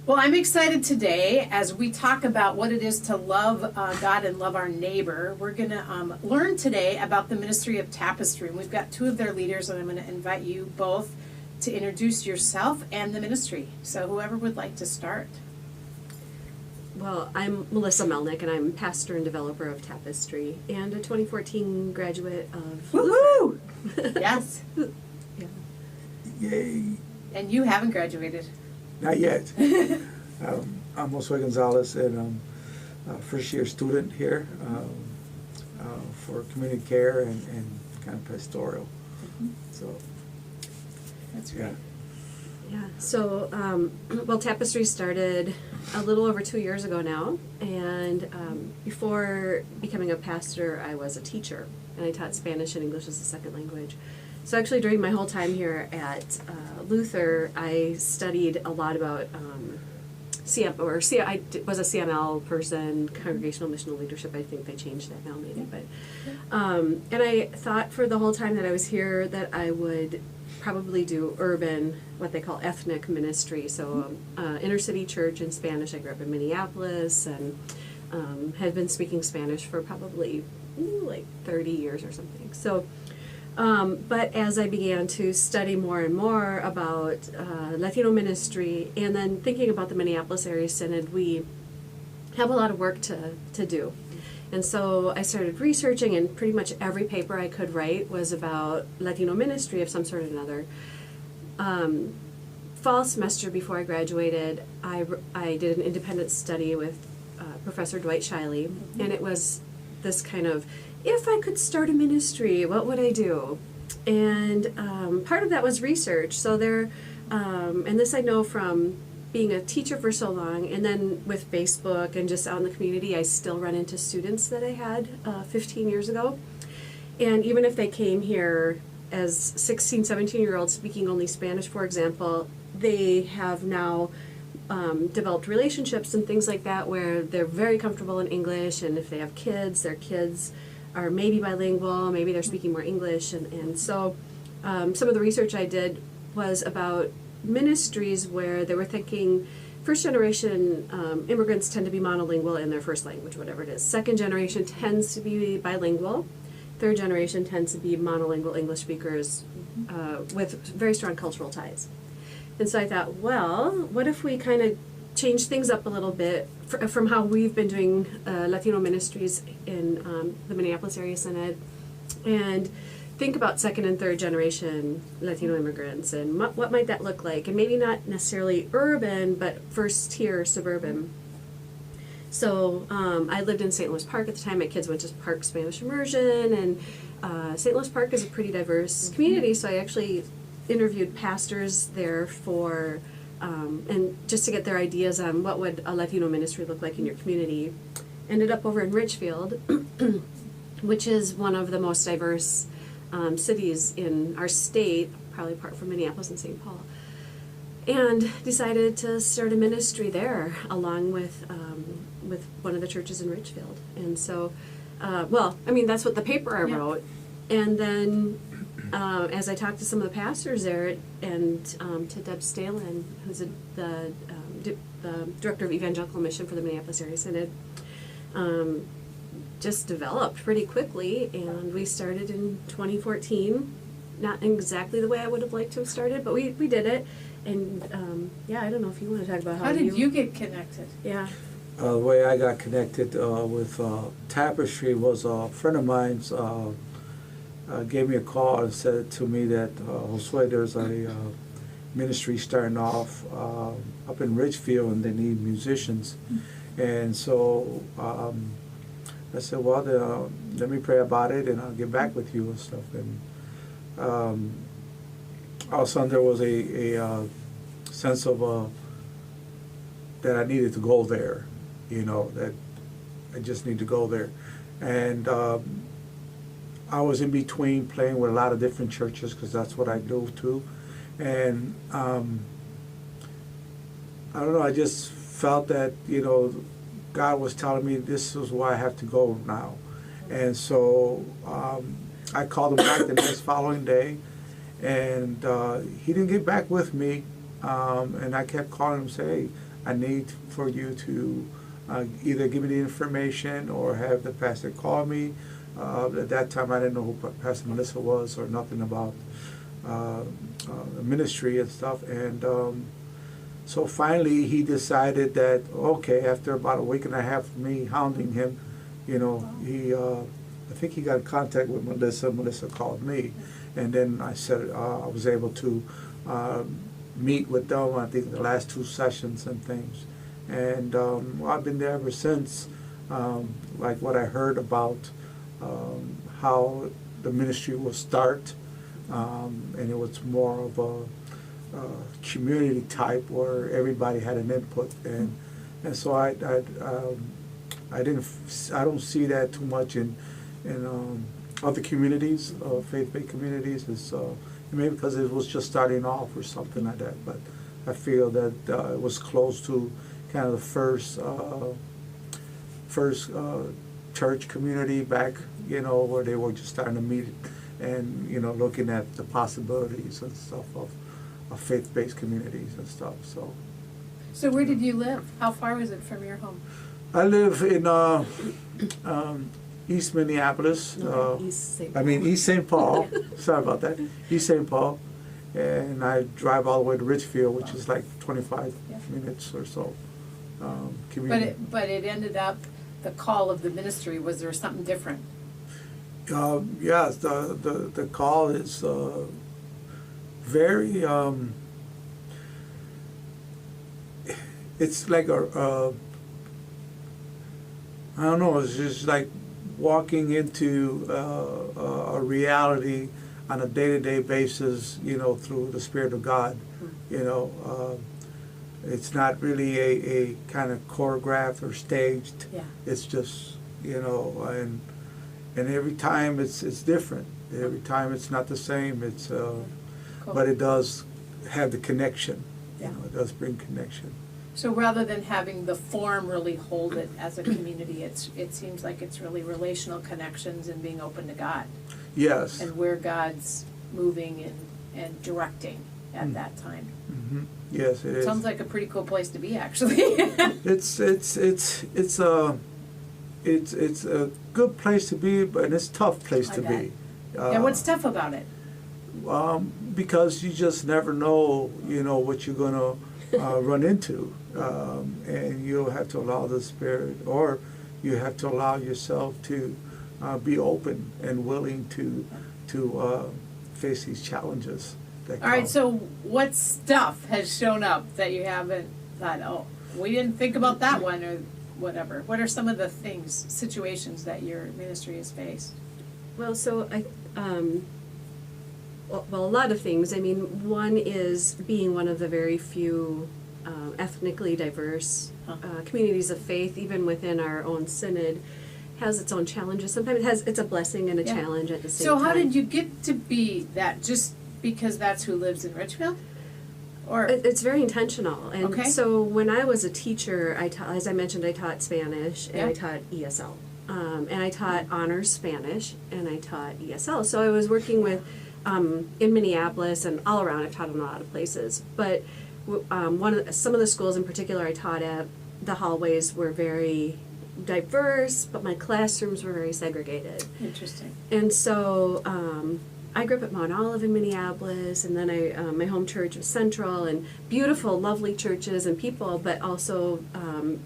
Well, I'm excited today as we talk about what it is to love God and love our neighbor. We're going to learn today about the ministry of Tapestry. And we've got two of their leaders, and I'm going to invite you both to introduce yourself and the ministry. So whoever would like to start. Well, I'm Melissa Melnick, and I'm pastor and developer of Tapestry, and a 2014 graduate of Woohoo! Yes. Yeah. Yay. And you haven't graduated. Not yet. I'm Josue Gonzalez, and I'm a first-year student here for community care and kind of pastoral. So, That's great. Yeah. So, well, Tapestry started a little over 2 years ago now, and before becoming a pastor, I was a teacher, and I taught Spanish and English as a second language. So actually, during my whole time here at Luther, I studied a lot about I was a CML person, Congregational Missional Leadership. I think they changed that now, maybe. But and I thought for the whole time that I was here that I would probably do urban, what they call ethnic ministry. So inner city church in Spanish. I grew up in Minneapolis and had been speaking Spanish for probably like 30 years or something. So. But as I began to study more and more about Latino ministry, and then thinking about the Minneapolis Area Synod, we have a lot of work to do. And so I started researching, and pretty much every paper I could write was about Latino ministry of some sort or another. Fall semester before I graduated, I did an independent study with Professor Dwight Shiley, and it was this kind of, if I could start a ministry, what would I do? And part of that was research. So there, and this I know from being a teacher for so long, and then with Facebook and just out in the community, I still run into students that I had 15 years ago. And even if they came here as 16, 17-year-olds speaking only Spanish, for example, they have now developed relationships and things like that where they're very comfortable in English, and if they have kids, their kids are maybe bilingual, maybe they're speaking more English, and so some of the research I did was about ministries where they were thinking first generation immigrants tend to be monolingual in their first language, whatever it is. Second generation tends to be bilingual. Third generation tends to be monolingual English speakers with very strong cultural ties. And so I thought, well, what if we kind of change things up a little bit from how we've been doing Latino ministries in the Minneapolis Area Synod, and think about second and third generation Latino immigrants and what might that look like, and maybe not necessarily urban, but first tier suburban. So I lived in St. Louis Park at the time. My kids went to Park Spanish Immersion, and St. Louis Park is a pretty diverse community, so I actually interviewed pastors there for and just to get their ideas on what would a Latino ministry look like in your community. Ended up over in Richfield, which is one of the most diverse cities in our state, probably apart from Minneapolis and St. Paul, and decided to start a ministry there along with one of the churches in Richfield. And so, well, I mean, that's what the paper I wrote. And then as I talked to some of the pastors there, and to Deb Stalin, who's the director of Evangelical Mission for the Minneapolis Area Synod, just developed pretty quickly, and we started in 2014. Not exactly the way I would have liked to have started, but we did it. And yeah, I don't know if you want to talk about How did you get connected? Yeah. The way I got connected with Tapestry was a friend of mine's gave me a call and said to me that, Josue, there's a ministry starting off up in Richfield, and they need musicians. And so I said, well, let me pray about it, and I'll get back with you and stuff. And all of a sudden there was a sense of that I needed to go there, that I just need to go there. And I was in between playing with a lot of different churches, because that's what I do too. And I don't know, I just felt that, God was telling me this is where I have to go now. And so I called him back the next following day, and he didn't get back with me. And I kept calling him and say, hey, I need for you to either give me the information or have the pastor call me. At that time, I didn't know who Pastor Melissa was or nothing about the ministry and stuff. And so finally, he decided that, okay, after about a week and a half of me hounding him, he, I think he got in contact with Melissa. Melissa called me. And then I said I was able to meet with them, I think, the last 2 sessions and things. And I've been there ever since, like what I heard about how the ministry will start. And it was more of a community type where everybody had an input. And so I don't see that too much in other communities, faith-based communities. It's maybe because it was just starting off or something like that. But I feel that it was close to kind of the first church community back, where they were just starting to meet and looking at the possibilities and stuff of faith-based communities and stuff. So where did you live? How far was it from your home? I live in East Minneapolis. East St. Paul. Sorry about that. East St. Paul. And I drive all the way to Richfield, which is like 25 minutes or so. But it ended up, the call of the ministry, was there something different? Yes, the call is very, it's like I don't know, it's just like walking into a reality on a day-to-day basis, through the Spirit of God. It's not really a kind of choreographed or staged. Yeah. It's just, and every time it's different. Every time it's not the same. It's cool. But it does have the connection. Yeah. It does bring connection. So rather than having the form really hold it as a community, it seems like it's really relational connections and being open to God. Yes. And where God's moving and directing at that time. Mm-hmm. Yes, it is. Sounds like a pretty cool place to be, actually. It's a good place to be, but it's a tough place to be. Yeah, what's tough about it? Because you just never know, what you're gonna run into, and you'll have to allow the Spirit, or you have to allow yourself to be open and willing to face these challenges. All right, so what stuff has shown up that you haven't thought, oh, we didn't think about that one, or whatever? What are some of the situations that your ministry has faced? Well, so a lot of things. I mean, one is being one of the very few ethnically diverse communities of faith, even within our own synod, has its own challenges. Sometimes it's a blessing and a challenge at the same time. So how did you get to be that? Just because that's who lives in Richfield? Or it's very intentional. And so when I was a teacher, as I mentioned, I taught Spanish and I taught ESL. And I taught honors Spanish and I taught ESL. So I was working with in Minneapolis and all around. I've taught in a lot of places. But some of the schools in particular I taught at, the hallways were very diverse, but my classrooms were very segregated. Interesting. And so I grew up at Mount Olive in Minneapolis, and then my home church was Central, and beautiful, lovely churches and people, but also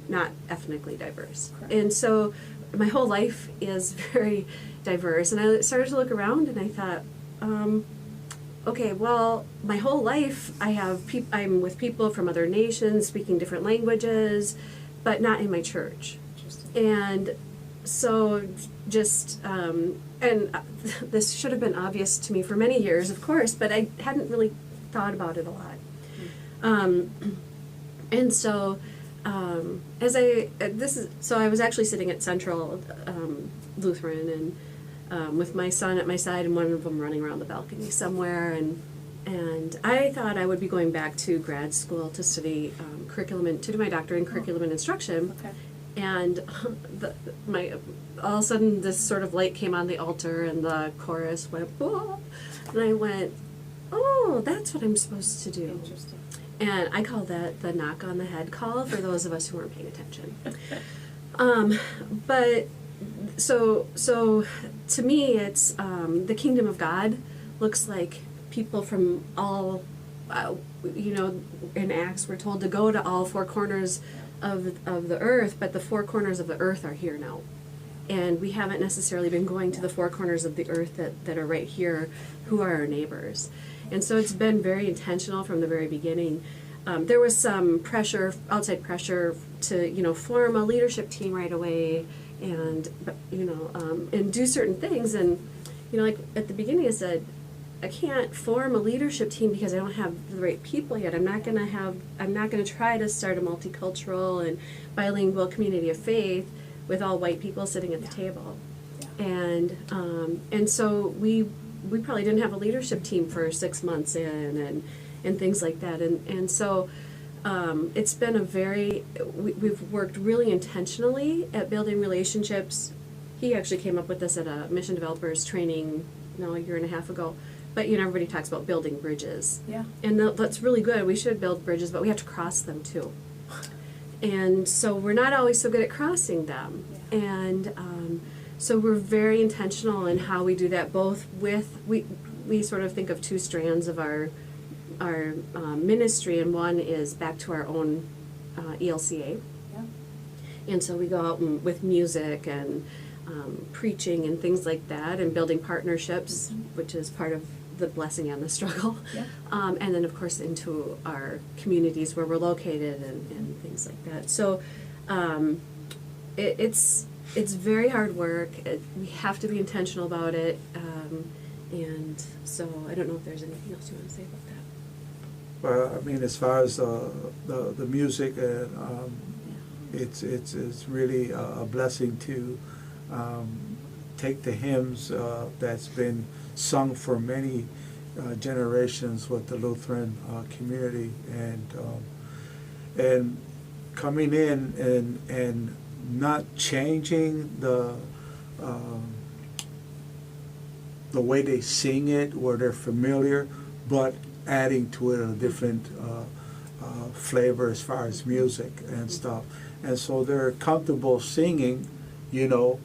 not ethnically diverse. Correct. And so my whole life is very diverse, and I started to look around, and I thought, okay, well, my whole life I'm with people from other nations, speaking different languages, but not in my church. And so just, and this should have been obvious to me for many years, of course, but I hadn't really thought about it a lot. And so, so I was actually sitting at Central Lutheran and with my son at my side, and one of them running around the balcony somewhere, and I thought I would be going back to grad school to study to do my doctorate in curriculum and instruction. Okay. And all of a sudden this sort of light came on the altar and the chorus went, whoa, and I went, oh, that's what I'm supposed to do. Interesting. And I call that the knock on the head call for those of us who weren't paying attention. But so to me, it's the kingdom of God looks like people from all, in Acts we're told to go to all four corners of the earth, but the four corners of the earth are here now. And we haven't necessarily been going to the four corners of the earth that are right here, who are our neighbors. And so it's been very intentional from the very beginning. There was some pressure, outside pressure, to form a leadership team right away, and do certain things. And like at the beginning, I said, I can't form a leadership team because I don't have the right people yet. I'm not gonna try to start a multicultural and bilingual community of faith with all white people sitting at the table. And so we probably didn't have a leadership team for 6 months in, and things like that. And so it's been we've worked really intentionally at building relationships. He actually came up with this at a mission developers training a year and a half ago. But everybody talks about building bridges. Yeah. And that's really good. We should build bridges, but we have to cross them too. And so we're not always so good at crossing them. Yeah. And so we're very intentional in how we do that, both with, we sort of think of two strands of our ministry, and one is back to our own ELCA. Yeah. And so we go out with music and preaching and things like that, and building partnerships, which is part of the blessing and the struggle. Yeah. And then of course into our communities where we're located and things like that. So it's very hard work. We have to be intentional about it. And so I don't know if there's anything else you want to say about that. Well, I mean, as far as the music, it's really a blessing to take the hymns that's been sung for many generations with the Lutheran community, and coming in and not changing the way they sing it, where they're familiar, but adding to it a different flavor as far as music and stuff. And so they're comfortable singing, the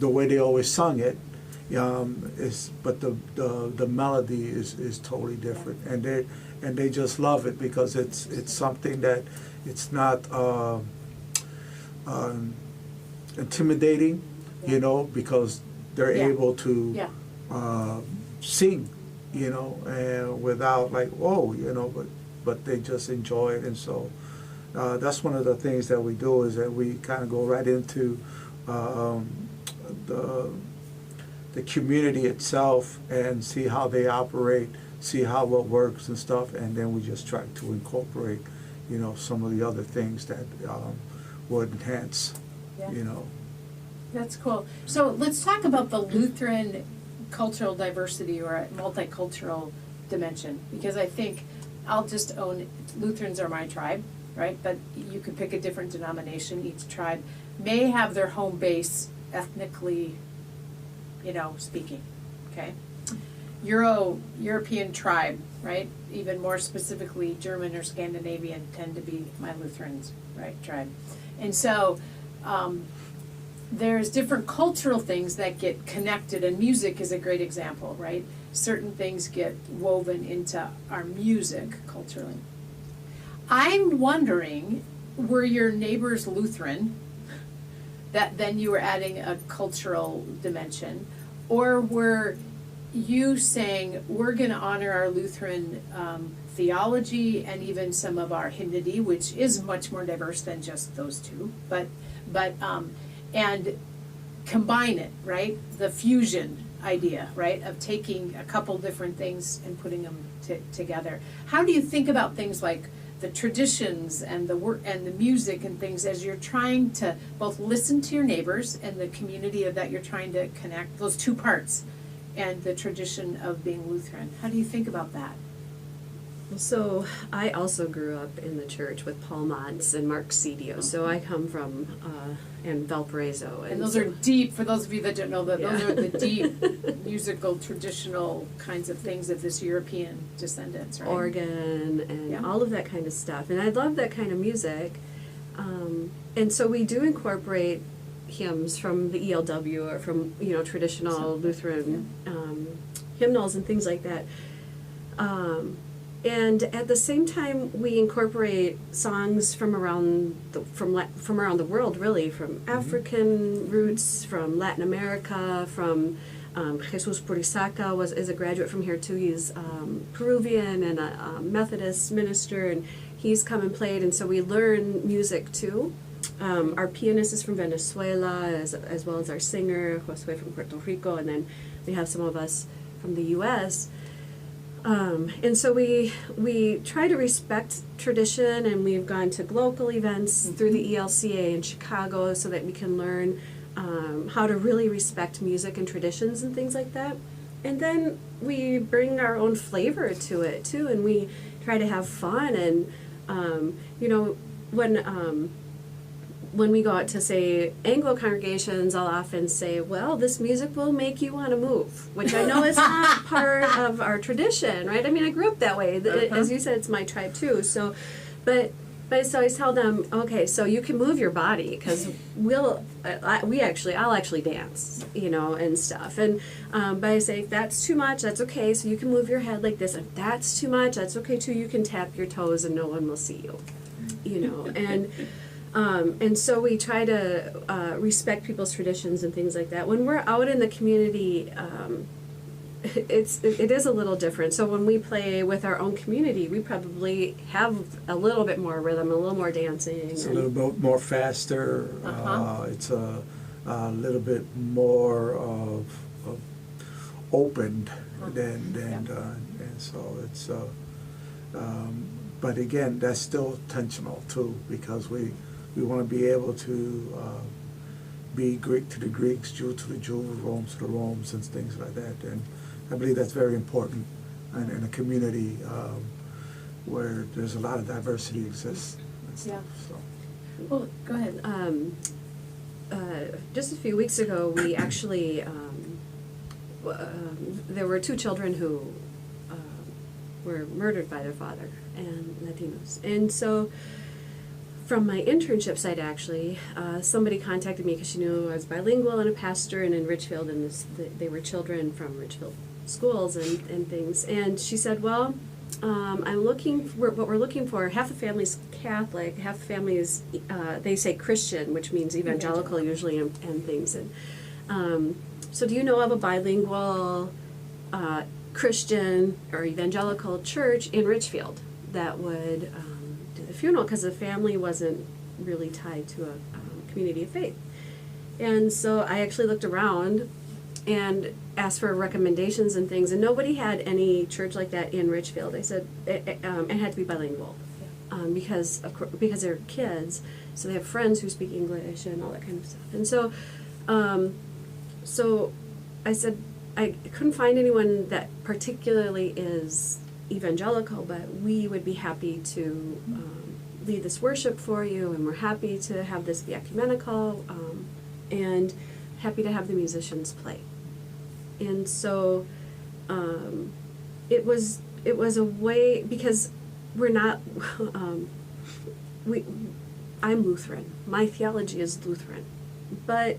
way they always sung it. But the melody is totally different, and they just love it because it's something that it's not intimidating, because they're able to sing, and without like but they just enjoy it. And so that's one of the things that we do, is that we kind of go right into the community itself and see how they operate, see how it works and stuff, and then we just try to incorporate, some of the other things that would enhance, That's cool. So let's talk about the Lutheran cultural diversity or multicultural dimension, because I think I'll just own Lutherans are my tribe, right? But you could pick a different denomination. Each tribe may have their home base ethnically, speaking, okay? European tribe, right? Even more specifically, German or Scandinavian tend to be my Lutherans, right, tribe. And so there's different cultural things that get connected, and music is a great example, right? Certain things get woven into our music culturally. I'm wondering, were your neighbors Lutheran, that then you were adding a cultural dimension, or were you saying we're going to honor our Lutheran theology and even some of our hymnody, which is much more diverse than just those two, but and combine it, right? The fusion idea, right, of taking a couple different things and putting them together. How do you think about things like the traditions and the work and the music and things as you're trying to both listen to your neighbors and the community that you're trying to connect, those two parts, and the tradition of being Lutheran? How do you think about that? So I also grew up in the church with Paul Montz and Mark Cedio. So I come from and Valparaiso, And those are deep. For those of you that don't know, that those Yeah. are the deep musical traditional kinds of things of this European descendants, right? organ and Yeah. all of that kind of stuff. And I love that kind of music. And so we do incorporate hymns from the ELW or from, traditional Lutheran hymnals and things like that. And at the same time, we incorporate songs from around the world, really, from African roots, from Latin America, from Jesus Purisaca is a graduate from here too. He's Peruvian and a Methodist minister, and he's come and played, and so we learn music too. Our pianist is from Venezuela, as well as our singer, Josue from Puerto Rico, and then we have some of us from the U.S., and so we try to respect tradition, and we've gone to local events through the ELCA in Chicago so that we can learn how to really respect music and traditions and things like that. And then we bring our own flavor to it too, and we try to have fun. And when we go out to, say, Anglo congregations, I'll often say, well, this music will make you want to move, which I know is not part of our tradition, right? I mean, I grew up that way. As you said, it's my tribe too. So, but so I tell them, okay, so you can move your body, because I'll actually dance, and stuff. And but I say, if that's too much, that's okay. So you can move your head like this. If that's too much, that's okay too. You can tap your toes and no one will see you, and so we try to respect people's traditions and things like that. When we're out in the community, it is a little different. So when we play with our own community, we probably have a little bit more rhythm, a little more dancing. It's a little bit more faster. It's a little bit more of opened and so it's. But again, that's still intentional too, because we want to be able to be Greek to the Greeks, Jew to the Jews, Rome to the Romans, and things like that. And I believe that's very important in a community where there's a lot of diversity exists and stuff. So. Well, go ahead. Just a few weeks ago, we actually there were 2 children who were murdered by their father, and Latinos. And so from my internship site, actually, somebody contacted me because she knew I was bilingual and a pastor, and in Richfield, and they were children from Richfield schools and things. And she said, well, what we're looking for, half the family's Catholic, half the family is, they say Christian, which means evangelical usually, and things. And so do you know of a bilingual Christian or evangelical church in Richfield that would do the funeral, because the family wasn't really tied to a community of faith? And so I actually looked around and asked for recommendations and things, and nobody had any church like that in Richfield. I said it had to be bilingual, because they're kids, so they have friends who speak English and all that kind of stuff. And so I said I couldn't find anyone that particularly is evangelical, but we would be happy to lead this worship for you, and we're happy to have this be ecumenical, and happy to have the musicians play. And so it was a way, because we're not I'm Lutheran. My theology is Lutheran, but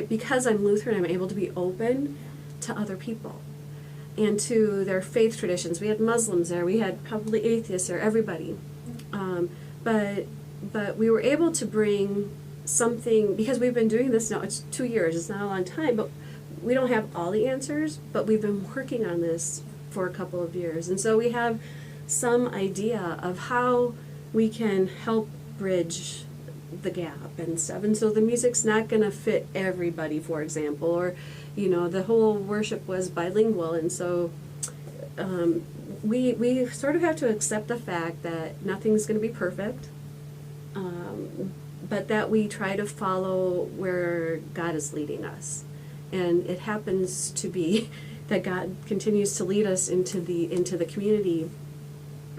because I'm Lutheran, I'm able to be open to other people and to their faith traditions. We had Muslims there, we had probably atheists there, everybody. But we were able to bring something, because we've been doing this now, it's 2 years, it's not a long time, but we don't have all the answers, but we've been working on this for a couple of years. And so we have some idea of how we can help bridge the gap and stuff. And so the music's not going to fit everybody, for example, or the whole worship was bilingual, and so we sort of have to accept the fact that nothing's going to be perfect, but that we try to follow where God is leading us. And it happens to be that God continues to lead us into the community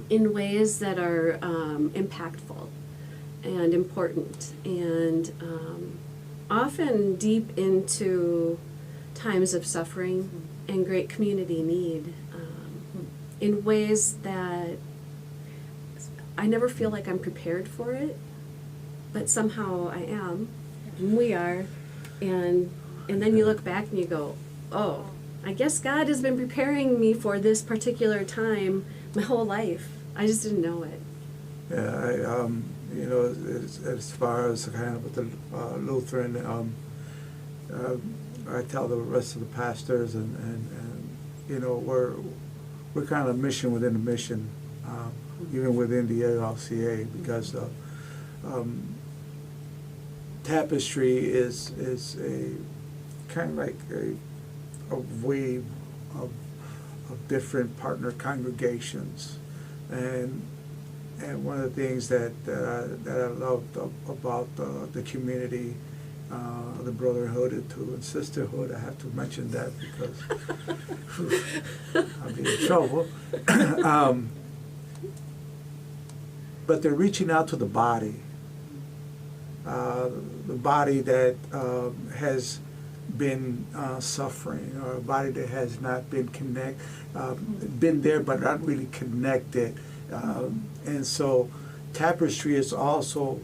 in ways that are impactful and important, and often deep into times of suffering and great community need, in ways that I never feel like I'm prepared for it, but somehow I am, and we are, and then you look back and you go, oh, I guess God has been preparing me for this particular time my whole life. I just didn't know it. Yeah, you know, as far as kind of with the Lutheran, I tell the rest of the pastors, and you know, we're kind of a mission within a mission, even within the ALCA, because Tapestry is a kind of like a wave of different partner congregations, and one of the things that I loved about the community, the brotherhood and sisterhood, I have to mention that because I'll be in trouble. But they're reaching out to the body that has been suffering, or a body that has not been been there but not really connected. And so Tapestry is also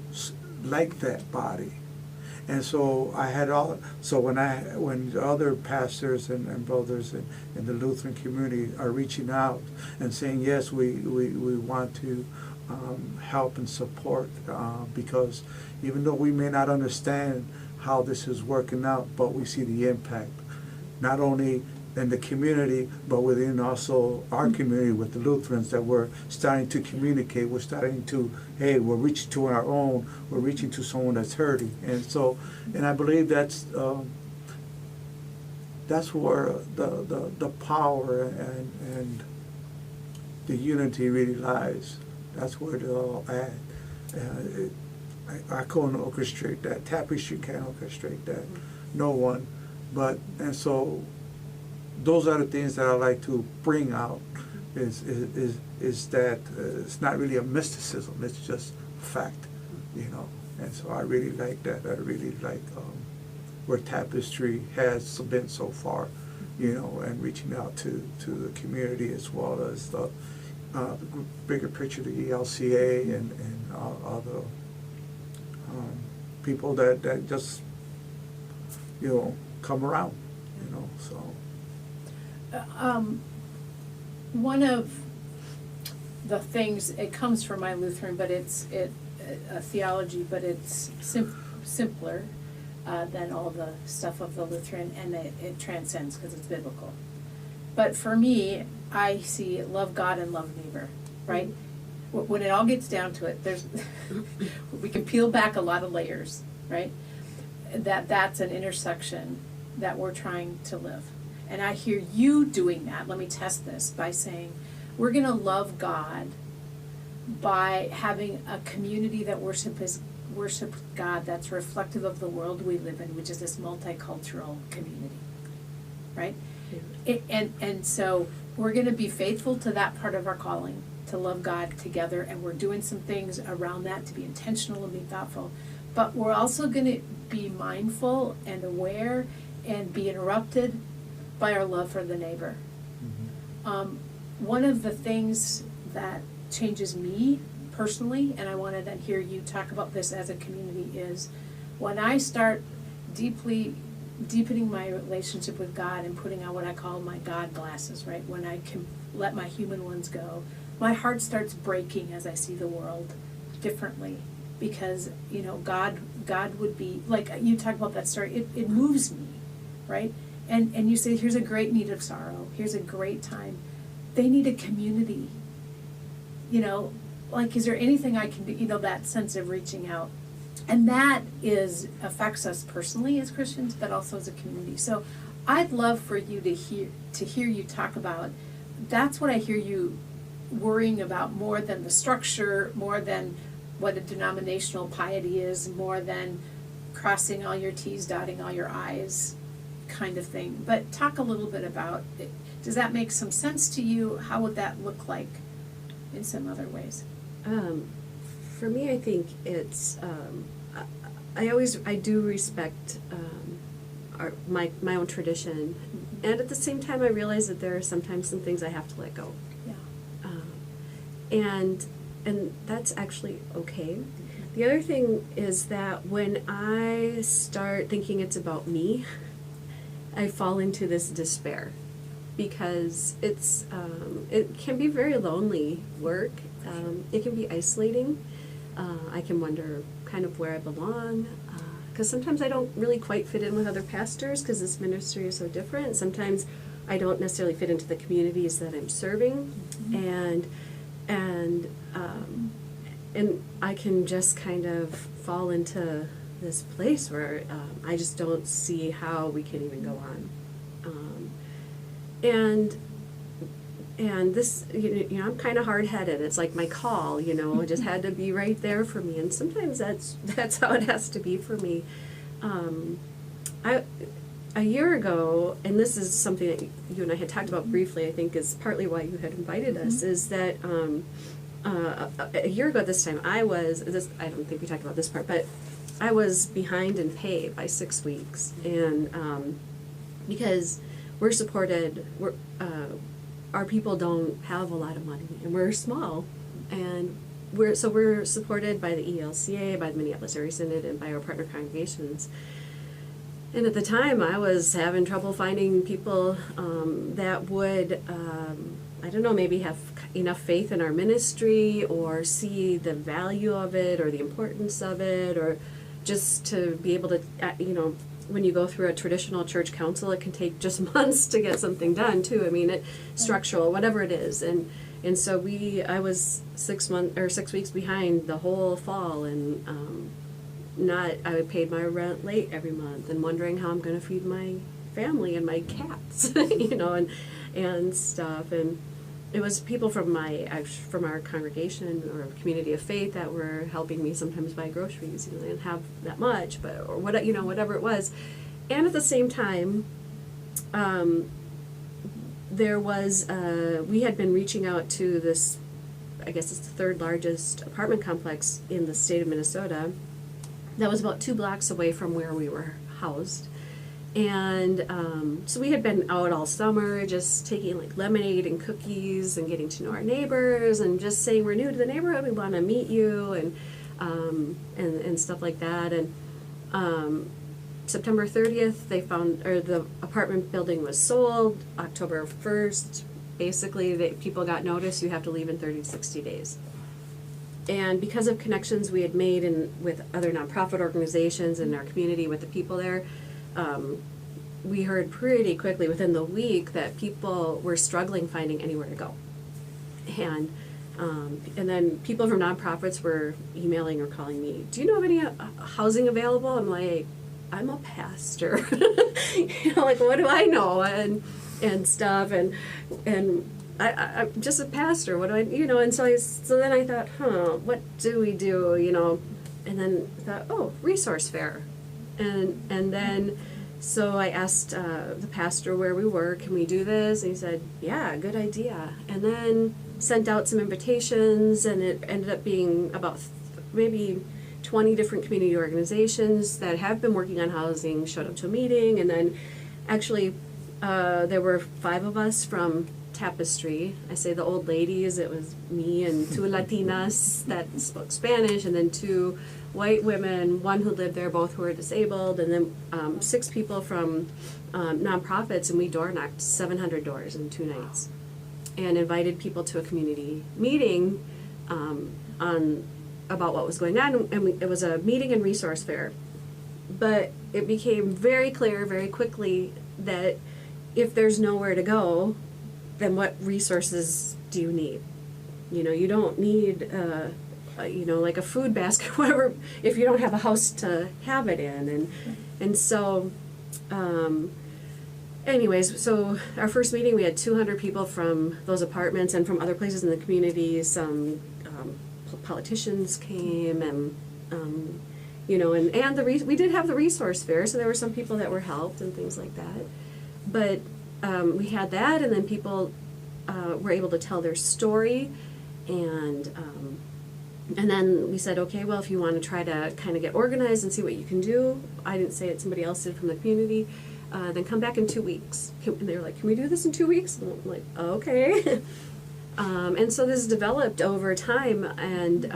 like that body. And so when other pastors and brothers in the Lutheran community are reaching out and saying, yes, we want to help and support, because even though we may not understand how this is working out, but we see the impact, not only in the community, but within also our community with the Lutherans, that we're starting to communicate, we're starting to, hey, we're reaching to our own, we're reaching to someone that's hurting. And I believe that's where the power and the unity really lies. That's where they're all at. I couldn't orchestrate that. Tapestry can't orchestrate that. No one. And so those are the things that I like to bring out, is that it's not really a mysticism, it's just fact, you know. And so I really like that. I really like where Tapestry has been so far, you know, and reaching out to the community, as well as the bigger picture, the ELCA and other people that just, you know, come around, you know, so. One of the things, it comes from my Lutheran, but it's a theology, but it's simpler than all the stuff of the Lutheran, and it transcends because it's biblical. But for me, I see love God and love neighbor, right? When it all gets down to it, we can peel back a lot of layers, right? That's an intersection that we're trying to live. And I hear you doing that. Let me test this by saying, we're going to love God by having a community that worships God that's reflective of the world we live in, which is this multicultural community, right? And so we're going to be faithful to that part of our calling, to love God together, and we're doing some things around that to be intentional and be thoughtful. But we're also going to be mindful and aware and be interrupted by our love for the neighbor. Mm-hmm. One of the things that changes me personally, and I want to then hear you talk about this as a community, is when I start deepening my relationship with God and putting on what I call my God glasses, right? When I can let my human ones go, my heart starts breaking as I see the world differently, because, you know, God would be, like you talk about that story, it moves me, right? And you say, here's a great need of sorrow, here's a great time. They need a community. You know, like, is there anything I can do, you know, that sense of reaching out. And that affects us personally as Christians, but also as a community. So I'd love for you to hear you talk about, that's what I hear you worrying about more than the structure, more than what a denominational piety is, more than crossing all your T's, dotting all your I's kind of thing. But talk a little bit about it. Does that make some sense to you? How would that look like? in some other ways? For me, I think it's I do respect my own tradition, and at the same time, I realize that there are sometimes some things I have to let go. Yeah. And that's actually okay. The other thing is that when I start thinking it's about me, I fall into this despair, because it can be very lonely work. It can be isolating. I can wonder kind of where I belong, because sometimes I don't really quite fit in with other pastors because this ministry is so different. Sometimes I don't necessarily fit into the communities that I'm serving, and I can just kind of fall into this place where I just don't see how we can even go on. And this, you know, I'm kind of hard-headed. It's like my call, you know, it just had to be right there for me. And sometimes that's how it has to be for me. A year ago, and this is something that you and I had talked about briefly, I think is partly why you had invited us, is that a year ago at this time, I don't think we talked about this part, but I was behind in pay by 6 weeks. And because we're supported, our people don't have a lot of money, and we're small, and we're supported by the ELCA, by the Minneapolis Area Synod, and by our partner congregations. And at the time, I was having trouble finding people that would, I don't know, maybe have enough faith in our ministry, or see the value of it, or the importance of it, or just to be able to, you know, when you go through a traditional church council, it can take just months to get something done too. I mean, structural, whatever it is, and so I was 6 weeks behind the whole fall, and I paid my rent late every month, and wondering how I'm going to feed my family and my cats, you know, and stuff. And it was people from our congregation or community of faith that were helping me sometimes buy groceries. You know, they didn't have that much, or what, you know, whatever it was. And at the same time, there was we had been reaching out to this, I guess it's the third largest apartment complex in the state of Minnesota, that was about 2 blocks away from where we were housed. And so we had been out all summer, just taking like lemonade and cookies and getting to know our neighbors, and just saying we're new to the neighborhood, we want to meet you, and stuff like that. And September 30th, the apartment building was sold. October 1st, basically, people got notice, you have to leave in 30 to 60 days. And because of connections we had made with other nonprofit organizations in our community, with the people there, we heard pretty quickly within the week that people were struggling finding anywhere to go. And then people from nonprofits were emailing or calling me, do you know of any housing available? I'm like, I'm a pastor. You know, like, what do I know? And stuff. And I'm just a pastor. What do I, you know? And so then I thought, what do we do? You know, and then I thought, oh, resource fair. And then, so I asked the pastor where we were, can we do this? And he said, yeah, good idea. And then sent out some invitations, and it ended up being about maybe 20 different community organizations that have been working on housing showed up to a meeting. And then actually there were 5 of us from Tapestry. I say the old ladies, it was me and 2 Latinas that spoke Spanish, and then 2 white women, 1 who lived there, both who were disabled, and then 6 people from nonprofits, and we door knocked 700 doors in 2 nights, and invited people to a community meeting about what was going on, and it was a meeting and resource fair. But it became very clear very quickly that if there's nowhere to go, then what resources do you need? You know, you don't need you know, like a food basket, whatever, if you don't have a house to have it in. And so, anyways, so our first meeting, we had 200 people from those apartments and from other places in the community. Some politicians came, and you know, and we did have the resource fair, so there were some people that were helped and things like that. But we had that, and then people were able to tell their story. And then we said, okay, well, if you want to try to kind of get organized and see what you can do, I didn't say it, somebody else did from the community, then come back in 2 weeks. And they were like, can we do this in 2 weeks? And I'm like, okay. And so this developed over time, and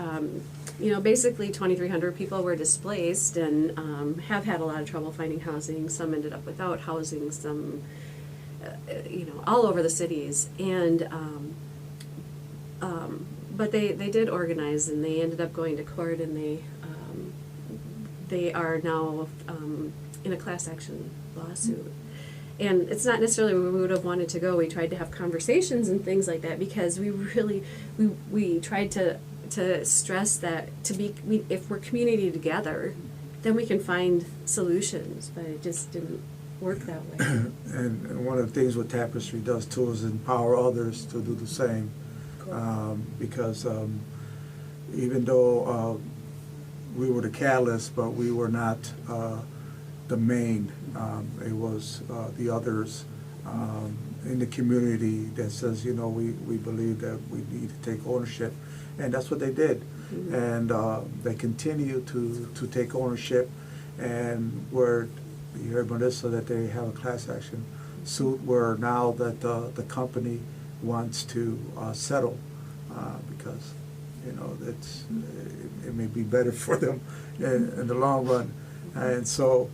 basically 2,300 people were displaced and have had a lot of trouble finding housing. Some ended up without housing, some, all over the cities. And but they did organize, and they ended up going to court, and they are now in a class action lawsuit. And it's not necessarily where we would have wanted to go. We tried to have conversations and things like that, because we tried to stress that if we're community together, then we can find solutions, but it just didn't work that way. And one of the things what Tapestry does too is empower others to do the same. Because even though we were the catalyst, but we were not the main. It was the others in the community that says, we believe that we need to take ownership, and that's what they did. Mm-hmm. And they continue to take ownership, and you heard Melissa that they have a class action suit where now that the company wants to settle because it may be better for them in the long run, and so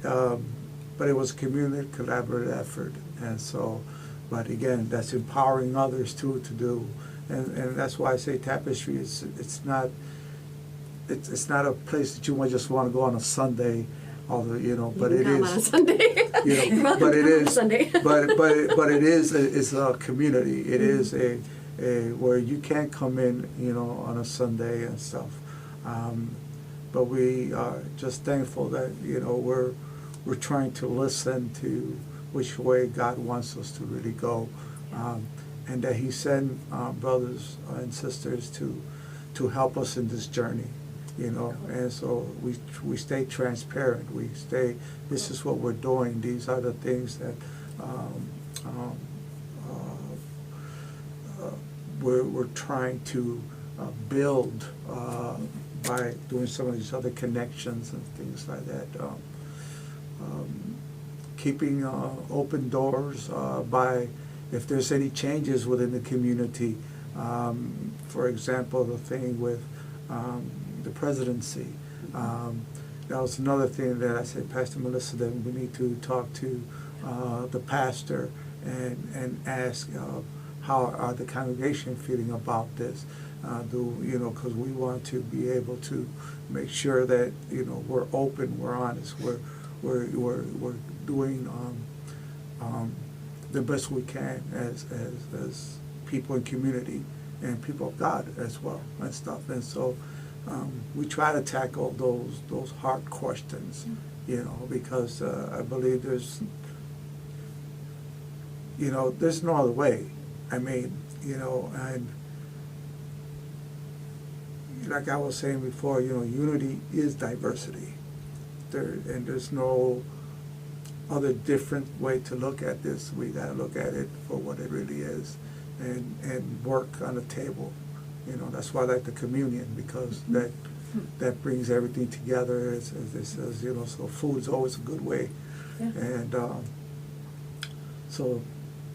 but it was a community collaborative effort, and so but again that's empowering others too to do, and that's why I say Tapestry it's not a place that you just want to go on a Sunday. Although but it is. On a Sunday. But it is. Sunday. but it is. It's a community. It is a where you can't come in, on a Sunday and stuff. But we are just thankful that we're trying to listen to which way God wants us to really go, and that He sent brothers and sisters to help us in this journey. And so we stay transparent. We stay, this is what we're doing. These are the things that we're trying to build by doing some of these other connections and things like that. Keeping open doors by if there's any changes within the community. For example, the thing with the presidency. That was another thing that I said, Pastor Melissa, that we need to talk to the pastor and ask how are the congregation feeling about this. Because we want to be able to make sure that we're open, we're honest, we're doing the best we can as people in community and people of God as well and stuff. And so we try to tackle those hard questions, because I believe there's no other way. I mean, and like I was saying before, unity is diversity. And there's no other different way to look at this. We got to look at it for what it really is, and work on the table. That's why I like the communion, because that brings everything together. As it says, so food is always a good way. Yeah. And so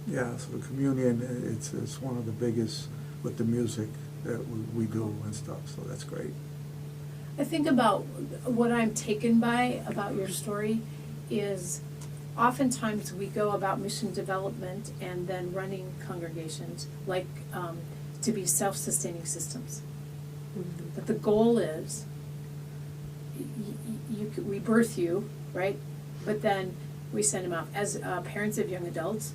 the communion, it's one of the biggest with the music that we do and stuff. So that's great. I think about what I'm taken by about your story is oftentimes we go about mission development and then running congregations like to be self-sustaining systems. Mm-hmm. But the goal is we birth you, right? But then we send them off. As parents of young adults,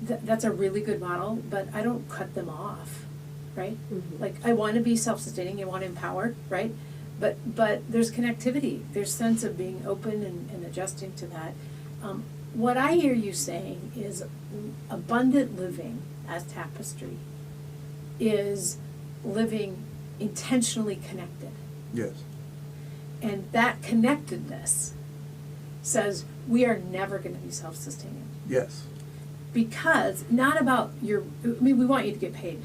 that's a really good model, but I don't cut them off, right? Mm-hmm. Like I want to be self-sustaining, I want to empower, right? But there's connectivity, there's sense of being open and adjusting to that. What I hear you saying is abundant living as Tapestry is living intentionally connected. Yes. And that connectedness says we are never going to be self-sustaining. Yes. Because not about we want you to get paid.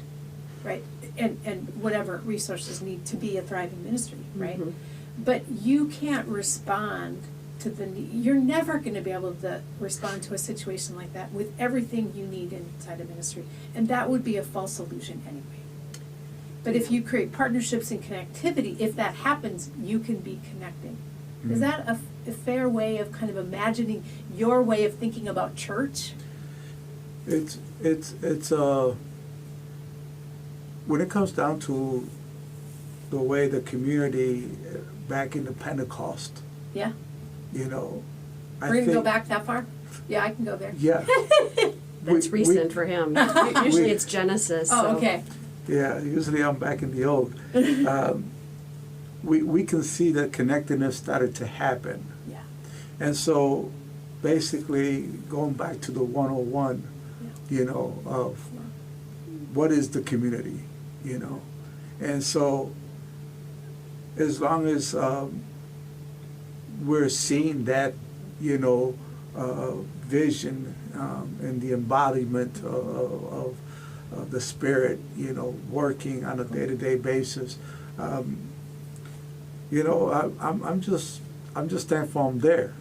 right? And whatever resources need to be a thriving ministry, right? Mhm. But you can't respond to you're never going to be able to respond to a situation like that with everything you need inside a ministry. And that would be a false illusion anyway. But if you create partnerships and connectivity, if that happens, you can be connecting. Is that a fair way of kind of imagining your way of thinking about church? It's when it comes down to the way the community back in the Pentecost, Yeah? you know, We're going to go back that far? Yeah, I can go there. Yeah. That's recent for him. Usually it's Genesis. Oh, so. okay. Yeah, usually I'm back in the old. We can see that connectedness started to happen. Yeah. And so basically going back to the 101, you know, of what is the community, you know. And so as long as we're seeing that, you know, vision and the embodiment of the Spirit, you know, working on a day-to-day basis, you know, I'm just thankful I'm there,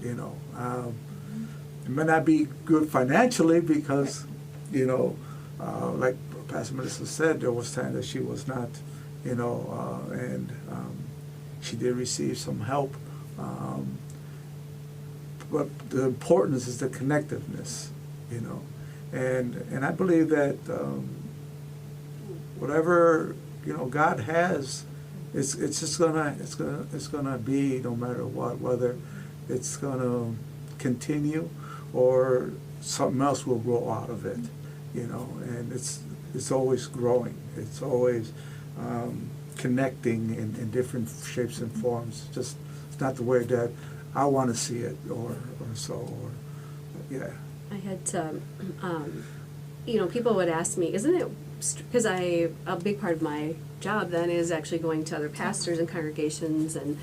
you know. It may not be good financially because, you know, like Pastor Melissa said, there was time that she was not, you know, and she did receive some help. But the importance is the connectiveness, you know, and I believe that whatever, you know, God has, it's just gonna be no matter what, whether it's gonna continue or something else will grow out of it, you know, and it's always growing, it's always connecting in different shapes and forms. Just it's not the way that I want to see it, or yeah. I had you know, people would ask me, isn't it, because a big part of my job then is actually going to other pastors and congregations and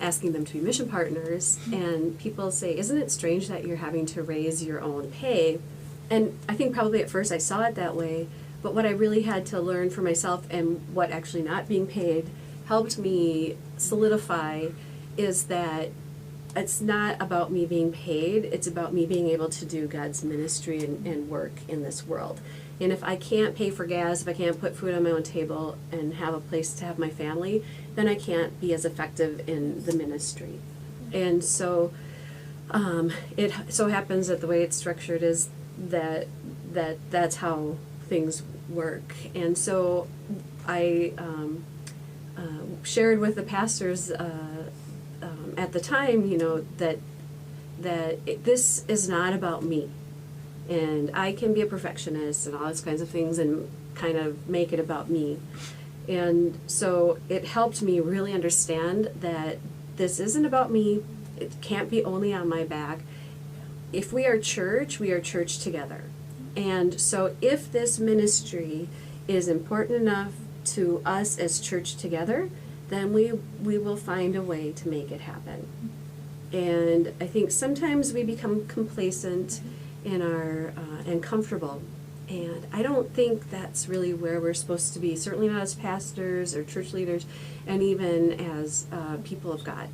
asking them to be mission partners, and people say, isn't it strange that you're having to raise your own pay? And I think probably at first I saw it that way, but what I really had to learn for myself and what actually not being paid helped me solidify is that it's not about me being paid, it's about me being able to do God's ministry and work in this world. And if I can't pay for gas, if I can't put food on my own table and have a place to have my family, then I can't be as effective in the ministry. And so it so happens that the way it's structured is that's how things work. And so I shared with the pastors at the time, you know, that this is not about me. And I can be a perfectionist and all those kinds of things and kind of make it about me. And so it helped me really understand that this isn't about me. It can't be only on my back. If we are church together. And so if this ministry is important enough to us as church together, then we will find a way to make it happen. And I think sometimes we become complacent in our and comfortable, and I don't think that's really where we're supposed to be, certainly not as pastors or church leaders, and even as people of God.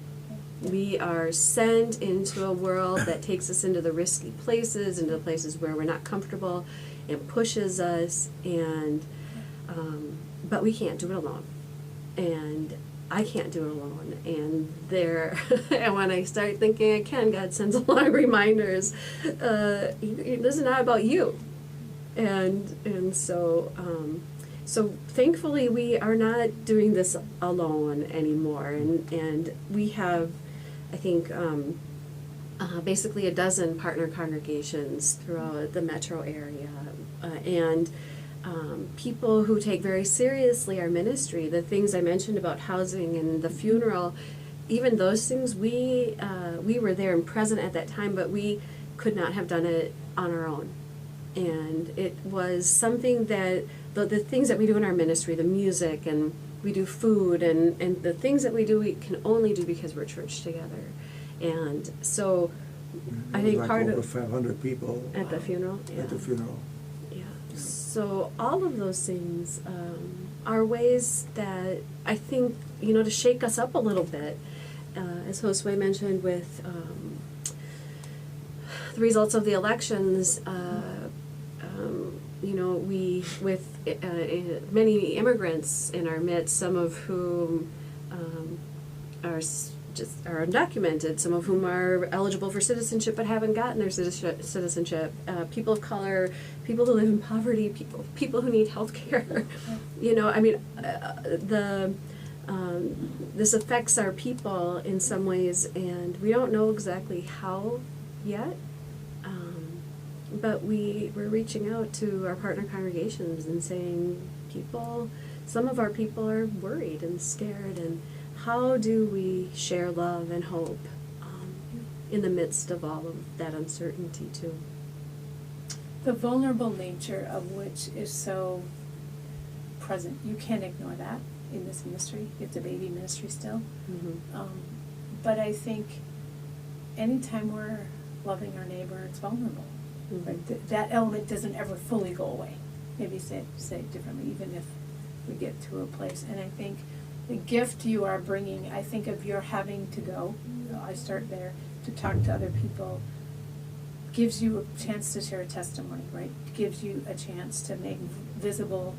We are sent into a world that takes us into the risky places, into the places where we're not comfortable and pushes us, and but we can't do it alone. And I can't do it alone. And and when I start thinking I can, God sends along reminders. This is not about you. And so thankfully we are not doing this alone anymore. And we have, I think, basically a dozen partner congregations throughout the metro area, and people who take very seriously our ministry. The things I mentioned about housing and the funeral, even those things, we were there and present at that time, but we could not have done it on our own. And it was something that the things that we do in our ministry, the music, and we do food, and the things that we do, we can only do because we're church together. And so I think like part over of 500 people at the funeral. At the funeral. Yeah. So all of those things are ways that I think, to shake us up a little bit. As Josue mentioned with the results of the elections, we, with many immigrants in our midst, some of whom are undocumented, some of whom are eligible for citizenship but haven't gotten their citizenship, people of color, people who live in poverty, people who need health care. This affects our people in some ways, and we don't know exactly how yet. But we're reaching out to our partner congregations and saying, some of our people are worried and scared, and how do we share love and hope in the midst of all of that uncertainty too? The vulnerable nature of which is so present. You can't ignore that in this ministry. It's a baby ministry still. Mm-hmm. But I think anytime we're loving our neighbor, it's vulnerable. Mm-hmm. Right? That element doesn't ever fully go away. Maybe say it differently, even if we get to a place. And I think the gift you are bringing, I think of your having to go, I start there, to talk to other people, gives you a chance to share a testimony, right? Gives you a chance to make visible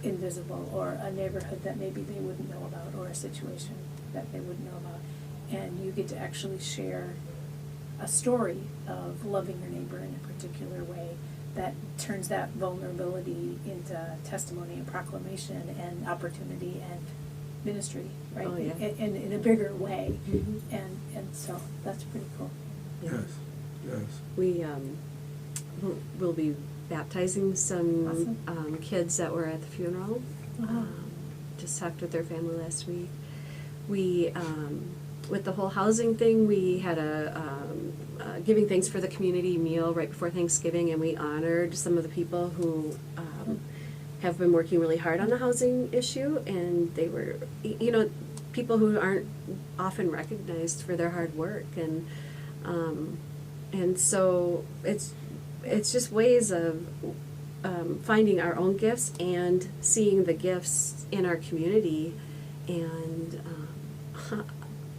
invisible, or a neighborhood that maybe they wouldn't know about, or a situation that they wouldn't know about. And you get to actually share a story of loving your neighbor in a particular way that turns that vulnerability into testimony and proclamation and opportunity and ministry, right? Oh, yeah. In a bigger way. Mm-hmm. And so that's pretty cool. Yes, yes. We will be baptizing some Awesome. kids that were at the funeral. Uh-huh. Just talked with their family last week. We, with the whole housing thing, we had a giving thanks for the community meal right before Thanksgiving, and we honored some of the people who have been working really hard on the housing issue, and they were, people who aren't often recognized for their hard work, and so it's just ways of finding our own gifts and seeing the gifts in our community. And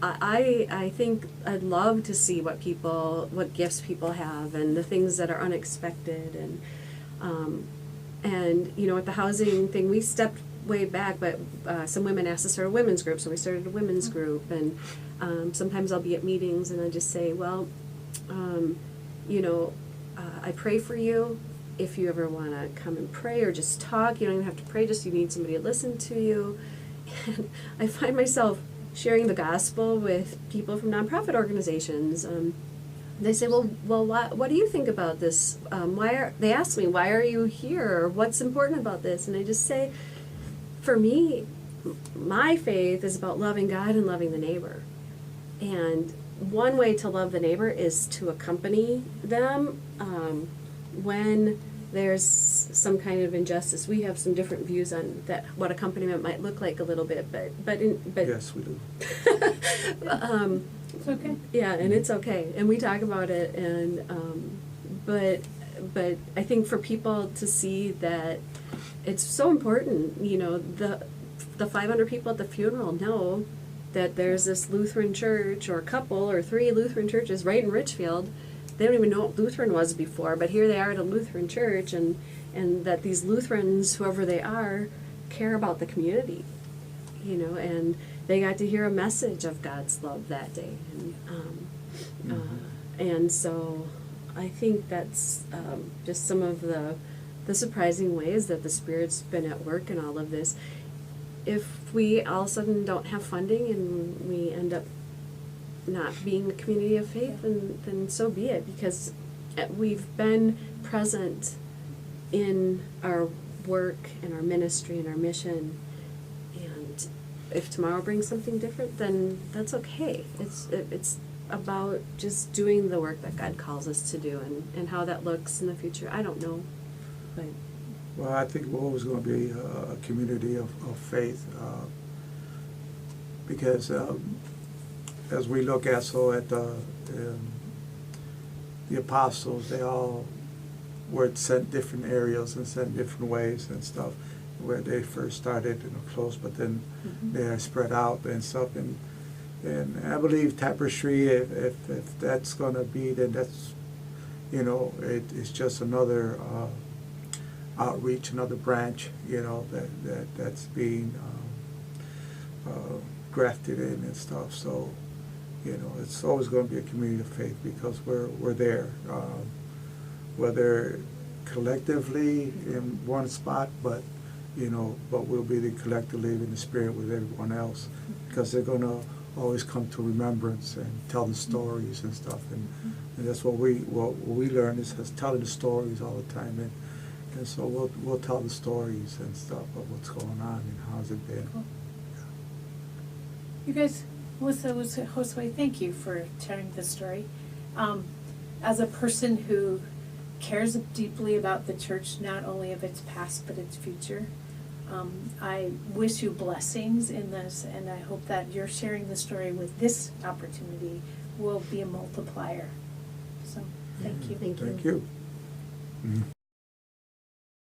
I think I'd love to see what gifts people have, and the things that are unexpected, and with the housing thing, we stepped way back, but some women asked us to start a women's group, so we started a women's group. And sometimes I'll be at meetings and I just say, well, I pray for you. If you ever want to come and pray or just talk, you don't even have to pray, just you need somebody to listen to you. And I find myself sharing the gospel with people from nonprofit organizations. They say, well, what do you think about this? They ask me, why are you here? Or what's important about this? And I just say, for me, my faith is about loving God and loving the neighbor. And one way to love the neighbor is to accompany them when there's some kind of injustice. We have some different views on that, what accompaniment might look like a little bit, but Yes, we do. It's okay. Yeah, and it's okay, and we talk about it, and but I think for people to see that it's so important, the 500 people at the funeral know that there's this Lutheran church, or a couple or 3 Lutheran churches right in Richfield. They don't even know what Lutheran was before, but here they are at a Lutheran church, and that these Lutherans, whoever they are, care about the community, and they got to hear a message of God's love that day. And so I think that's just some of the surprising ways that the Spirit's been at work in all of this. If we all of a sudden don't have funding and we end up not being a community of faith, then so be it, because we've been present in our work and our ministry and our mission, and if tomorrow brings something different, then that's okay. It's about just doing the work that God calls us to do, and how that looks in the future, I don't know. But Well, I think we're always going to be a community of faith, because as we look at the apostles, they all where it's sent different areas and sent different ways and stuff, where they first started close, but then they are spread out and stuff. And I believe Tapestry, if that's gonna be, then that's, it's just another outreach, another branch, that's being grafted in and stuff. So, it's always going to be a community of faith because we're there, whether collectively in one spot, but we'll be the collectively in the spirit with everyone else, because they're going to always come to remembrance and tell the stories and stuff, and that's what we learn is telling the stories all the time, and so we'll tell the stories and stuff of what's going on and how's it been. Cool. You guys, Josue, thank you for sharing this story. As a person who cares deeply about the church, not only of its past but its future, I wish you blessings in this, and I hope that your sharing the story with this opportunity will be a multiplier. So, thank you. Thank you. Thank you. Mm-hmm.